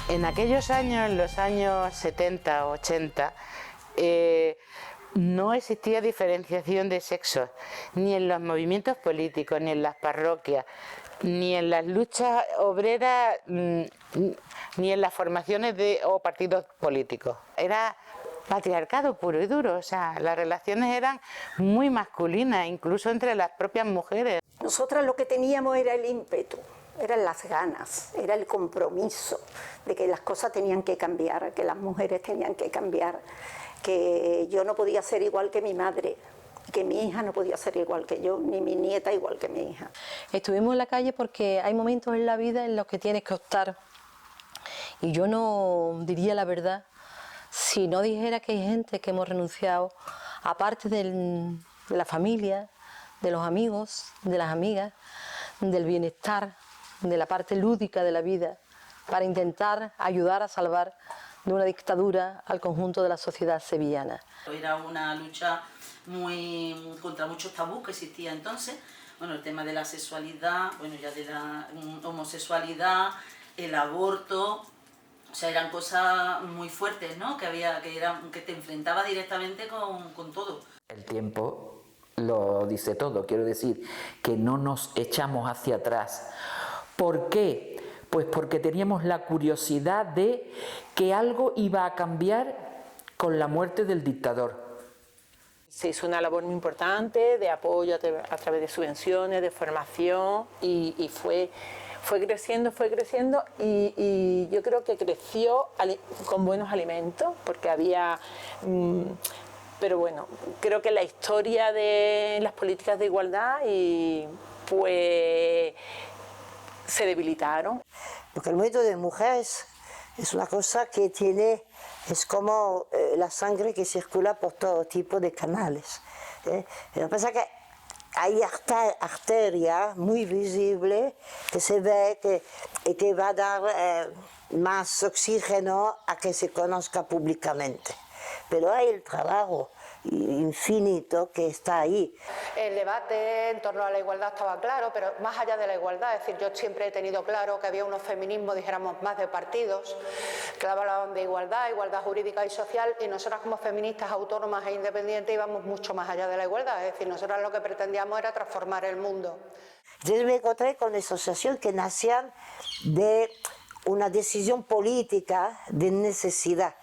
En aquellos años, en los años 70 o 80, no existía diferenciación de sexos, ni en los movimientos políticos, ni en las parroquias, ni en las luchas obreras, ni en las formaciones o partidos políticos. Era patriarcado puro y duro, o sea, las relaciones eran muy masculinas, incluso entre las propias mujeres. Nosotras lo que teníamos era el ímpetu, eran las ganas, era el compromiso de que las cosas tenían que cambiar, que las mujeres tenían que cambiar, que yo no podía ser igual que mi madre, que mi hija no podía ser igual que yo, ni mi nieta igual que mi hija. Estuvimos en la calle porque hay momentos en la vida en los que tienes que optar. Y yo no diría la verdad si no dijera que hay gente que hemos renunciado, aparte de la familia, de los amigos, de las amigas, del bienestar, de la parte lúdica de la vida, para intentar ayudar a salvar de una dictadura al conjunto de la sociedad sevillana. Era una lucha muy contra muchos tabús que existía entonces. Bueno, el tema de la sexualidad, bueno, ya de la homosexualidad, el aborto. O sea, eran cosas muy fuertes, ¿no? Que te enfrentabas directamente con todo. El tiempo lo dice todo, quiero decir, que no nos echamos hacia atrás. ¿Por qué? Pues porque teníamos la curiosidad de que algo iba a cambiar con la muerte del dictador. Se hizo una labor muy importante de apoyo a través de subvenciones, de formación y fue creciendo y yo creo que creció con buenos alimentos porque había... pero bueno, creo que la historia de las políticas de igualdad pues se debilitaron. Porque el movimiento de mujeres es una cosa que es como la sangre que circula por todo tipo de canales. Lo que pasa es que hay arteria muy visible que se ve y que va a dar más oxígeno a que se conozca públicamente. Pero hay el trabajo infinito que está ahí. El debate en torno a la igualdad estaba claro, pero más allá de la igualdad, es decir, yo siempre he tenido claro que había unos feminismos, dijéramos, más de partidos, que hablaban de igualdad jurídica y social, y nosotras como feministas autónomas e independientes íbamos mucho más allá de la igualdad, es decir, nosotras lo que pretendíamos era transformar el mundo. Yo me encontré con asociaciones que nacían de una decisión política de necesidad,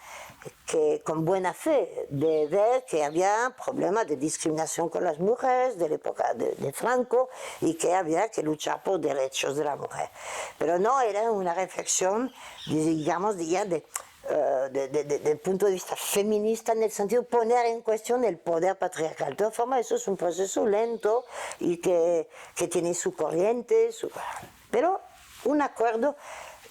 que con buena fe de ver que había problemas de discriminación con las mujeres de la época de Franco y que había que luchar por derechos de la mujer. Pero no era una reflexión, digamos, del punto de vista feminista en el sentido de poner en cuestión el poder patriarcal. De todas formas, eso es un proceso lento y que tiene su corriente, pero un acuerdo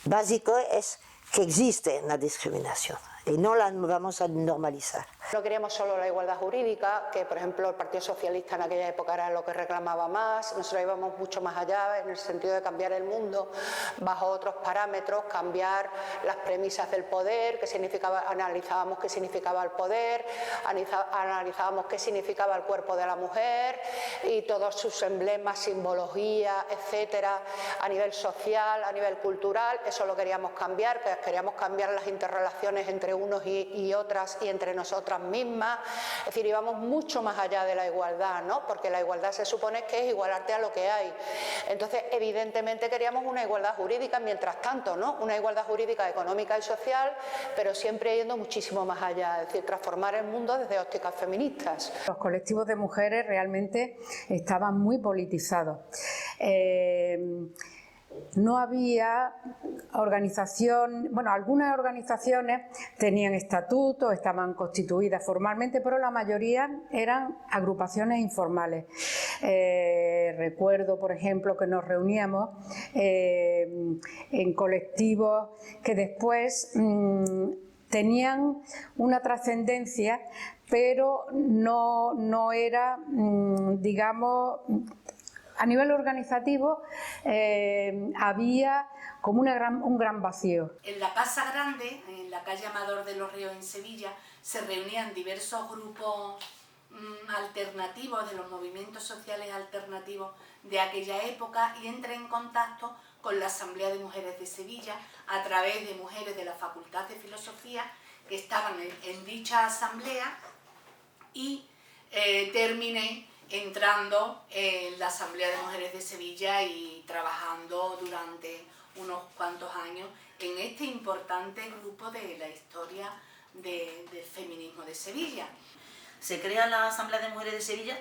básico es que existe una discriminación y no la vamos a normalizar. No queríamos solo la igualdad jurídica, que por ejemplo el Partido Socialista en aquella época era lo que reclamaba más, nosotros íbamos mucho más allá en el sentido de cambiar el mundo bajo otros parámetros, cambiar las premisas del poder, analizábamos qué significaba el poder, analizábamos qué significaba el cuerpo de la mujer y todos sus emblemas, simbología, etcétera, a nivel social, a nivel cultural, eso lo queríamos cambiar las interrelaciones entre unos y otras y entre nosotras mismas, es decir, íbamos mucho más allá de la igualdad, ¿no? Porque la igualdad se supone que es igualarte a lo que hay. Entonces, evidentemente queríamos una igualdad jurídica mientras tanto, ¿no? Una igualdad jurídica económica y social, pero siempre yendo muchísimo más allá, es decir, transformar el mundo desde ópticas feministas. Los colectivos de mujeres realmente estaban muy politizados. No había organización, bueno, algunas organizaciones tenían estatutos, estaban constituidas formalmente, pero la mayoría eran agrupaciones informales. Recuerdo, por ejemplo, que nos reuníamos en colectivos que después tenían una trascendencia, pero no era, digamos, a nivel organizativo había como un gran vacío. En la Casa Grande, en la calle Amador de los Ríos en Sevilla, se reunían diversos grupos alternativos, de los movimientos sociales alternativos de aquella época, y entré en contacto con la Asamblea de Mujeres de Sevilla a través de mujeres de la Facultad de Filosofía que estaban en dicha asamblea y terminé entrando en la Asamblea de Mujeres de Sevilla y trabajando durante unos cuantos años en este importante grupo de la historia del feminismo de Sevilla. Se crea la Asamblea de Mujeres de Sevilla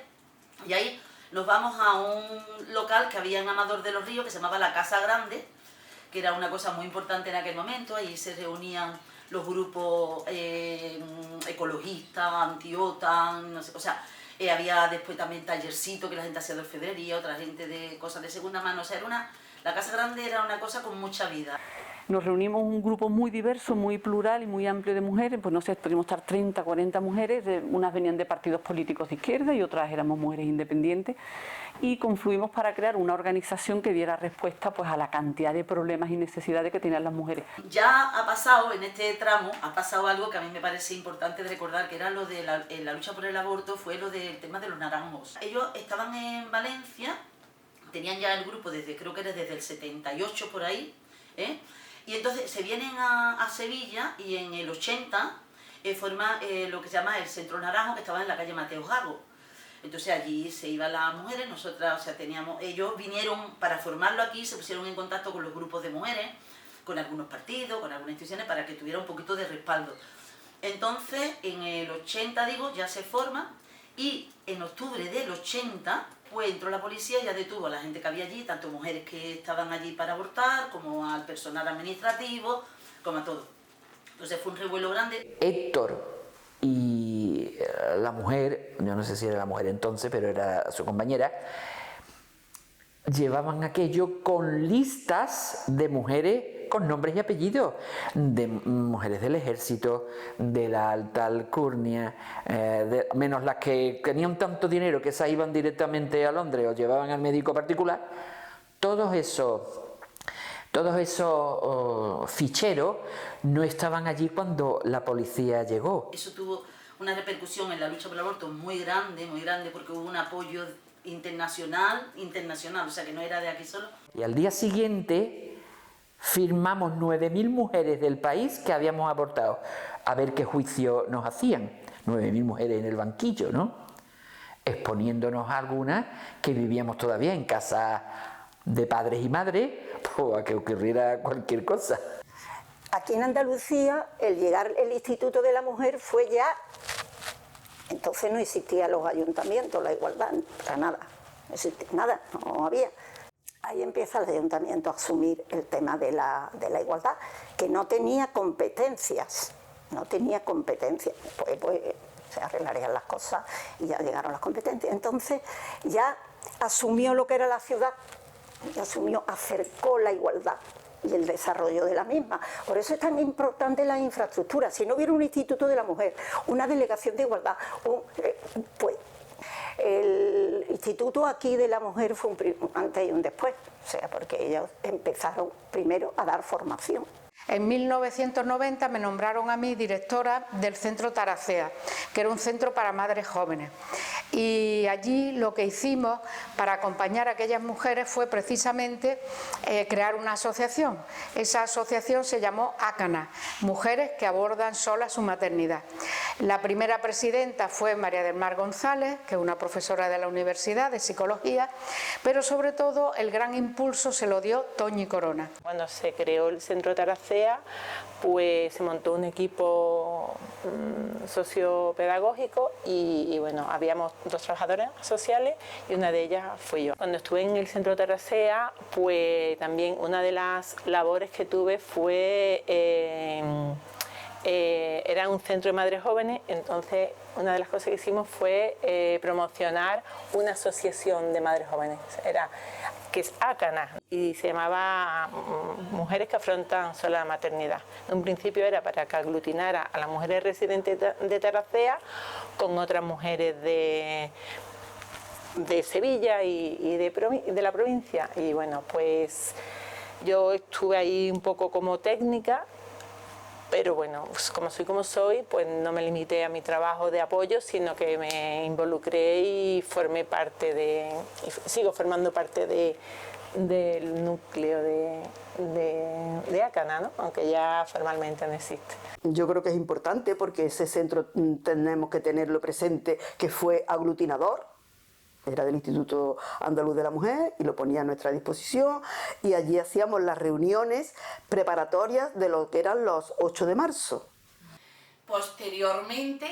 y ahí nos vamos a un local que había en Amador de los Ríos que se llamaba la Casa Grande, que era una cosa muy importante en aquel momento. Allí se reunían los grupos ecologistas, anti-OTAN, no sé, o sea, había después también tallercito que la gente hacía de orfebrería, otra gente de cosas de segunda mano, o sea, la Casa Grande era una cosa con mucha vida. Nos reunimos un grupo muy diverso, muy plural y muy amplio de mujeres, pues no sé, pudimos estar 30, 40 mujeres, unas venían de partidos políticos de izquierda y otras éramos mujeres independientes, y confluimos para crear una organización que diera respuesta pues a la cantidad de problemas y necesidades que tenían las mujeres. Ya ha pasado, en este tramo, ha pasado algo que a mí me parece importante de recordar, que era lo de la lucha por el aborto, fue lo del tema de los naranjos. Ellos estaban en Valencia, tenían ya el grupo creo que era desde el 78 por ahí, y entonces se vienen a Sevilla y en el 80 forma lo que se llama el Centro Naranjo, que estaba en la calle Mateo Gago. Entonces allí se iban las mujeres, nosotras, o sea, ellos vinieron para formarlo aquí, se pusieron en contacto con los grupos de mujeres, con algunos partidos, con algunas instituciones, para que tuviera un poquito de respaldo. Entonces, en el 80, ya se forma, y en octubre del 80, pues entró la policía y ya detuvo a la gente que había allí, tanto mujeres que estaban allí para abortar, como al personal administrativo, como a todo. Entonces fue un revuelo grande. Héctor y la mujer, yo no sé si era la mujer entonces, pero era su compañera, llevaban aquello con listas de mujeres con nombres y apellidos, de mujeres del ejército, de la alta alcurnia, menos las que tenían tanto dinero que se iban directamente a Londres o llevaban al médico particular. Todos esos ficheros no estaban allí cuando la policía llegó. Eso tuvo una repercusión en la lucha por el aborto muy grande, porque hubo un apoyo internacional, o sea que no era de aquí solo. Y al día siguiente firmamos 9.000 mujeres del país que habíamos abortado. A ver qué juicio nos hacían. 9.000 mujeres en el banquillo, ¿no? Exponiéndonos a algunas que vivíamos todavía en casa de padres y madres, pues a que ocurriera cualquier cosa. Aquí en Andalucía, el llegar el Instituto de la Mujer fue ya... Entonces no existían los ayuntamientos, la igualdad, para nada. No existía nada, no había. Ahí empieza el ayuntamiento a asumir el tema de la igualdad, que no tenía competencias. Pues se arreglarían las cosas y ya llegaron las competencias. Entonces ya asumió lo que era la ciudad, acercó la igualdad y el desarrollo de la misma. Por eso es tan importante la infraestructura. Si no hubiera un Instituto de la Mujer, una delegación de igualdad, pues el Instituto aquí de la Mujer fue un antes y un después, o sea, porque ellos empezaron primero a dar formación. En 1990 me nombraron a mí directora del Centro Taracea, que era un centro para madres jóvenes. Y allí lo que hicimos para acompañar a aquellas mujeres fue precisamente crear una asociación. Esa asociación se llamó ACANA, Mujeres que abordan solas su maternidad. La primera presidenta fue María del Mar González, que es una profesora de la Universidad de Psicología, pero sobre todo el gran impulso se lo dio Toñi Corona. Cuando se creó el Centro Taracea, pues se montó un equipo sociopedagógico y bueno, habíamos 2 trabajadoras sociales y una de ellas fui yo. Cuando estuve en el Centro Taracea, pues también una de las labores que tuve fue... era un centro de madres jóvenes, entonces una de las cosas que hicimos fue promocionar una asociación de madres jóvenes, que es ACANA, y se llamaba Mujeres que afrontan sola la maternidad. En un principio era para que aglutinara a las mujeres residentes de Taracea con otras mujeres de Sevilla y de la provincia, y bueno, pues yo estuve ahí un poco como técnica. Pero bueno, pues como soy, pues no me limité a mi trabajo de apoyo, sino que me involucré y formé parte y sigo formando parte de del núcleo de Acana, ¿no? Aunque ya formalmente no existe. Yo creo que es importante porque ese centro tenemos que tenerlo presente, que fue aglutinador. Era del Instituto Andaluz de la Mujer y lo ponía a nuestra disposición, y allí hacíamos las reuniones preparatorias de lo que eran los 8 de marzo. Posteriormente,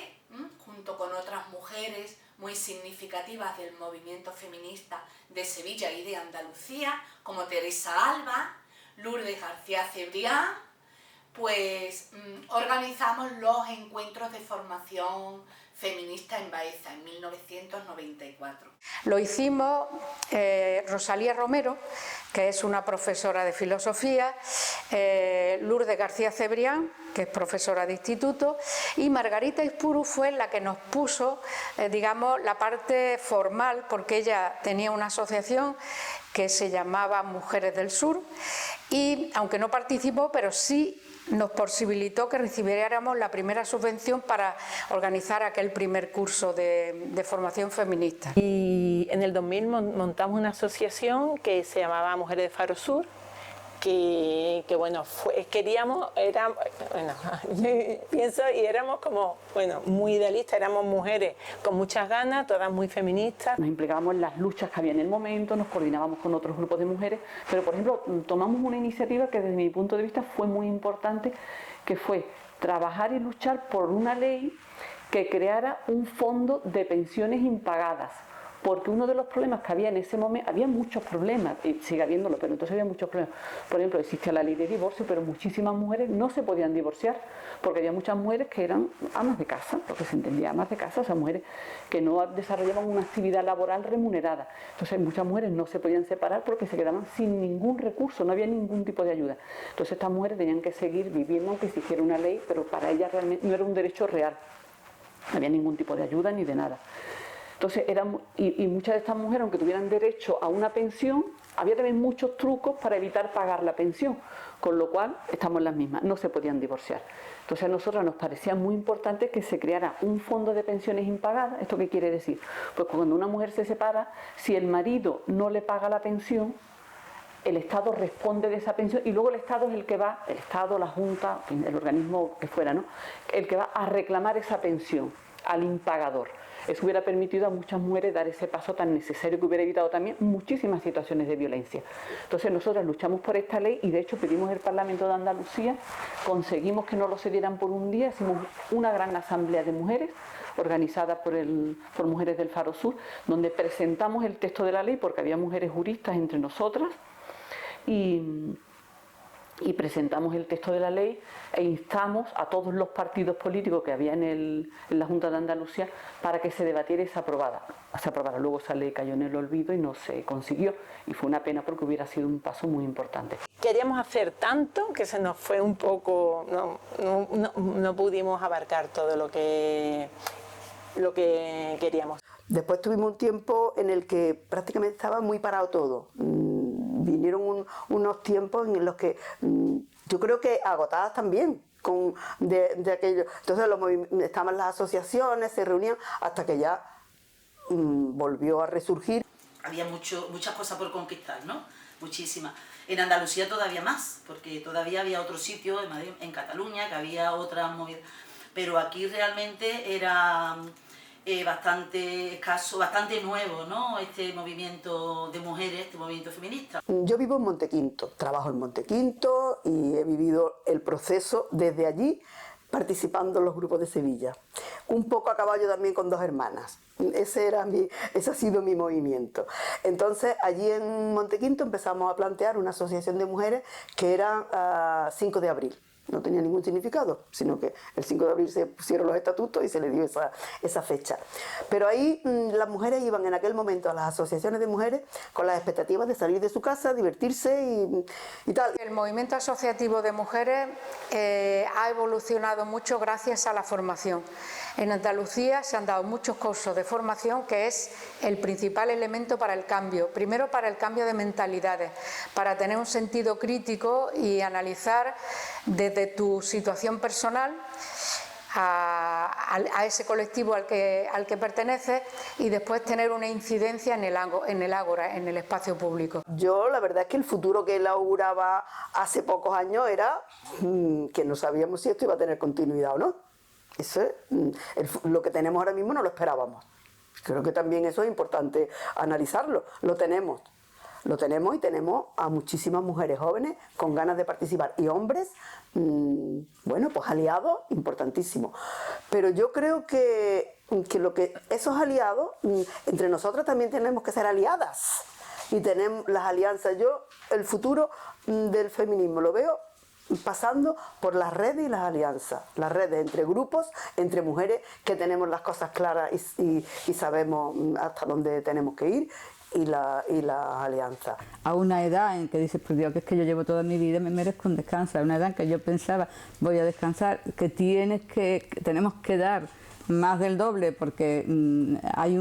junto con otras mujeres muy significativas del movimiento feminista de Sevilla y de Andalucía, como Teresa Alba, Lourdes García Cebrián, pues organizamos los encuentros de formación feminista en Baeza en 1994. Lo hicimos Rosalía Romero, que es una profesora de filosofía, Lourdes García Cebrián, que es profesora de instituto, y Margarita Ispuru fue la que nos puso, digamos, la parte formal, porque ella tenía una asociación que se llamaba Mujeres del Sur, y aunque no participó, pero sí nos posibilitó que recibiéramos la primera subvención para organizar aquel primer curso de formación feminista. Y en el 2000 montamos una asociación que se llamaba Mujeres de Faro Sur, que bueno, pienso, y éramos como, bueno, muy idealistas, éramos mujeres con muchas ganas, todas muy feministas. Nos implicábamos en las luchas que había en el momento, nos coordinábamos con otros grupos de mujeres, pero por ejemplo tomamos una iniciativa que desde mi punto de vista fue muy importante, que fue trabajar y luchar por una ley que creara un fondo de pensiones impagadas. Porque uno de los problemas que había en ese momento, había muchos problemas, y sigue habiéndolo, pero entonces había muchos problemas. Por ejemplo, existía la ley de divorcio, pero muchísimas mujeres no se podían divorciar, porque había muchas mujeres que eran amas de casa, lo que se entendía amas de casa, o sea, mujeres que no desarrollaban una actividad laboral remunerada. Entonces muchas mujeres no se podían separar porque se quedaban sin ningún recurso, no había ningún tipo de ayuda. Entonces estas mujeres tenían que seguir viviendo aunque se hiciera una ley, pero para ellas realmente no era un derecho real, no había ningún tipo de ayuda ni de nada. Entonces, y muchas de estas mujeres, aunque tuvieran derecho a una pensión, había también muchos trucos para evitar pagar la pensión, con lo cual estamos en las mismas, no se podían divorciar. Entonces a nosotros nos parecía muy importante que se creara un fondo de pensiones impagadas. ¿Esto qué quiere decir? Pues cuando una mujer se separa, si el marido no le paga la pensión, el Estado responde de esa pensión y luego el Estado es el que va, el Estado, la Junta, el organismo que fuera, ¿no?, el que va a reclamar esa pensión al impagador. Eso hubiera permitido a muchas mujeres dar ese paso tan necesario, que hubiera evitado también muchísimas situaciones de violencia. Entonces nosotras luchamos por esta ley y de hecho pedimos el Parlamento de Andalucía, conseguimos que no lo cedieran por un día, hicimos una gran asamblea de mujeres organizada por Mujeres del Faro Sur, donde presentamos el texto de la ley porque había mujeres juristas entre nosotras y presentamos el texto de la ley e instamos a todos los partidos políticos que había en la Junta de Andalucía para que se debatiera y se aprobara. Luego esa ley cayó en el olvido y no se consiguió, y fue una pena porque hubiera sido un paso muy importante. Queríamos hacer tanto que se nos fue un poco, no pudimos abarcar todo lo que queríamos. Después tuvimos un tiempo en el que prácticamente estaba muy parado todo. Vinieron unos tiempos en los que yo creo que agotadas también de aquello. Entonces estaban las asociaciones, se reunían hasta que ya volvió a resurgir. Había muchas cosas por conquistar, ¿no? Muchísimas. En Andalucía todavía más, porque todavía había otro sitio, en Madrid, en Cataluña, que había otras movidas. Pero aquí realmente era bastante escaso, bastante nuevo, ¿no?, este movimiento de mujeres, este movimiento feminista. Yo vivo en Montequinto, trabajo en Montequinto y he vivido el proceso desde allí, participando en los grupos de Sevilla. Un poco a caballo también con dos hermanas. Ese ha sido mi movimiento. Entonces, allí en Montequinto empezamos a plantear una asociación de mujeres que era 5 de abril. No tenía ningún significado, sino que el 5 de abril se pusieron los estatutos y se le dio esa fecha. Pero ahí las mujeres iban en aquel momento a las asociaciones de mujeres con las expectativas de salir de su casa, divertirse y tal. El movimiento asociativo de mujeres ha evolucionado mucho gracias a la formación. En Andalucía se han dado muchos cursos de formación, que es el principal elemento para el cambio. Primero, para el cambio de mentalidades, para tener un sentido crítico y analizar desde tu situación personal a ese colectivo al que pertenece, y después tener una incidencia en el ágora, en el espacio público. Yo la verdad es que el futuro que él auguraba hace pocos años era que no sabíamos si esto iba a tener continuidad o no. Eso lo que tenemos ahora mismo no lo esperábamos. Creo que también eso es importante analizarlo. Lo tenemos y tenemos a muchísimas mujeres jóvenes con ganas de participar y hombres, bueno, pues aliados importantísimos. Pero yo creo que esos aliados, entre nosotras también tenemos que ser aliadas, y tenemos las alianzas. Yo el futuro del feminismo lo veo pasando por las redes y las alianzas, las redes entre grupos, entre mujeres que tenemos las cosas claras y sabemos hasta dónde tenemos que ir, y la alianza. A una edad en que dices, por Dios, que es que yo llevo toda mi vida, me merezco un descanso. A una edad en que yo pensaba, voy a descansar, que tenemos que dar más del doble, porque hay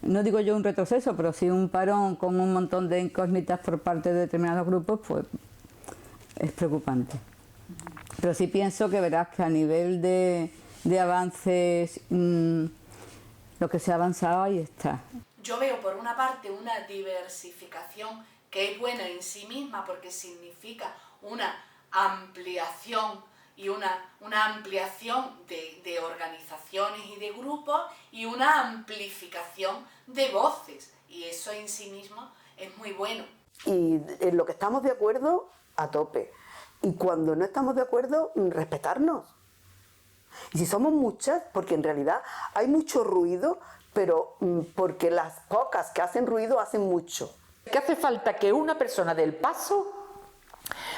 no digo yo un retroceso, pero sí un parón con un montón de incógnitas por parte de determinados grupos, pues es preocupante. Pero sí pienso que verás que a nivel de avances, lo que se ha avanzado ahí está. Yo veo por una parte una diversificación que es buena en sí misma porque significa una ampliación y una ampliación de organizaciones y de grupos y una amplificación de voces, y eso en sí mismo es muy bueno. Y en lo que estamos de acuerdo, a tope, y cuando no estamos de acuerdo, respetarnos. Y si somos muchas, porque en realidad hay mucho ruido, pero porque las pocas que hacen ruido hacen mucho. ¿Qué hace falta? Que una persona dé el paso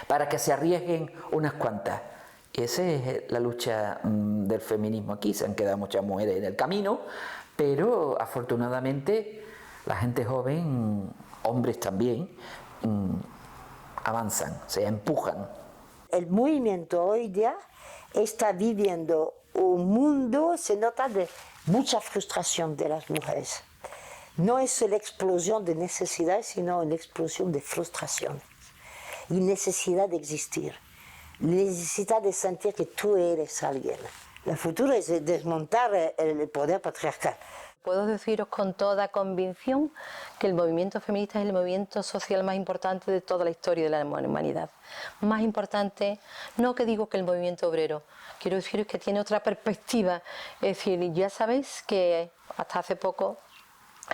para que se arriesguen unas cuantas. Esa es la lucha del feminismo aquí. Se han quedado muchas mujeres en el camino, pero afortunadamente la gente joven, hombres también, avanzan, se empujan. El movimiento hoy día está viviendo un mundo, se nota, de mucha frustración de las mujeres. No es la explosión de necesidades, sino una explosión de frustración y necesidad de existir, necesidad de sentir que tú eres alguien. El futuro es desmontar el poder patriarcal. Puedo deciros con toda convicción que el movimiento feminista es el movimiento social más importante de toda la historia de la humanidad. Más importante, no que digo que el movimiento obrero, quiero deciros que tiene otra perspectiva. Es decir, ya sabéis que hasta hace poco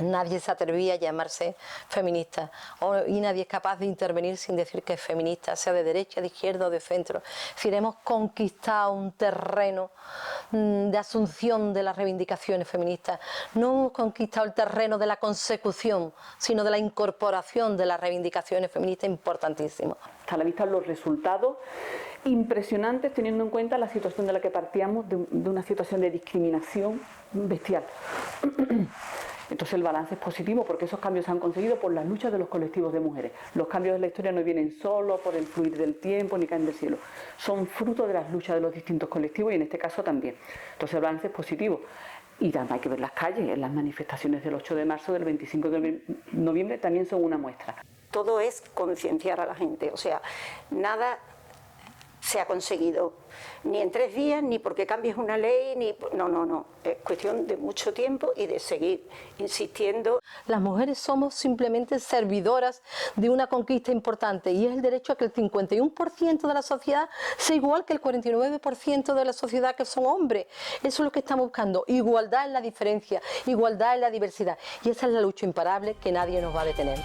nadie se atrevía a llamarse feminista y nadie es capaz de intervenir sin decir que es feminista, sea de derecha, de izquierda o de centro. Es decir, hemos conquistado un terreno de asunción de las reivindicaciones feministas. No hemos conquistado el terreno de la consecución, sino de la incorporación de las reivindicaciones feministas, importantísimo. Está a la vista los resultados impresionantes, teniendo en cuenta la situación de la que partíamos, de una situación de discriminación bestial. Entonces el balance es positivo porque esos cambios se han conseguido por las luchas de los colectivos de mujeres. Los cambios de la historia no vienen solo por el fluir del tiempo ni caen del cielo. Son fruto de las luchas de los distintos colectivos y en este caso también. Entonces el balance es positivo. Y también hay que ver las calles, las manifestaciones del 8 de marzo, del 25 de noviembre también son una muestra. Todo es concienciar a la gente, o sea, nada se ha conseguido ni en 3 días, ni porque cambies una ley, ni... No. Es cuestión de mucho tiempo y de seguir insistiendo. Las mujeres somos simplemente servidoras de una conquista importante y es el derecho a que el 51% de la sociedad sea igual que el 49% de la sociedad que son hombres. Eso es lo que estamos buscando, igualdad en la diferencia, igualdad en la diversidad. Y esa es la lucha imparable que nadie nos va a detener.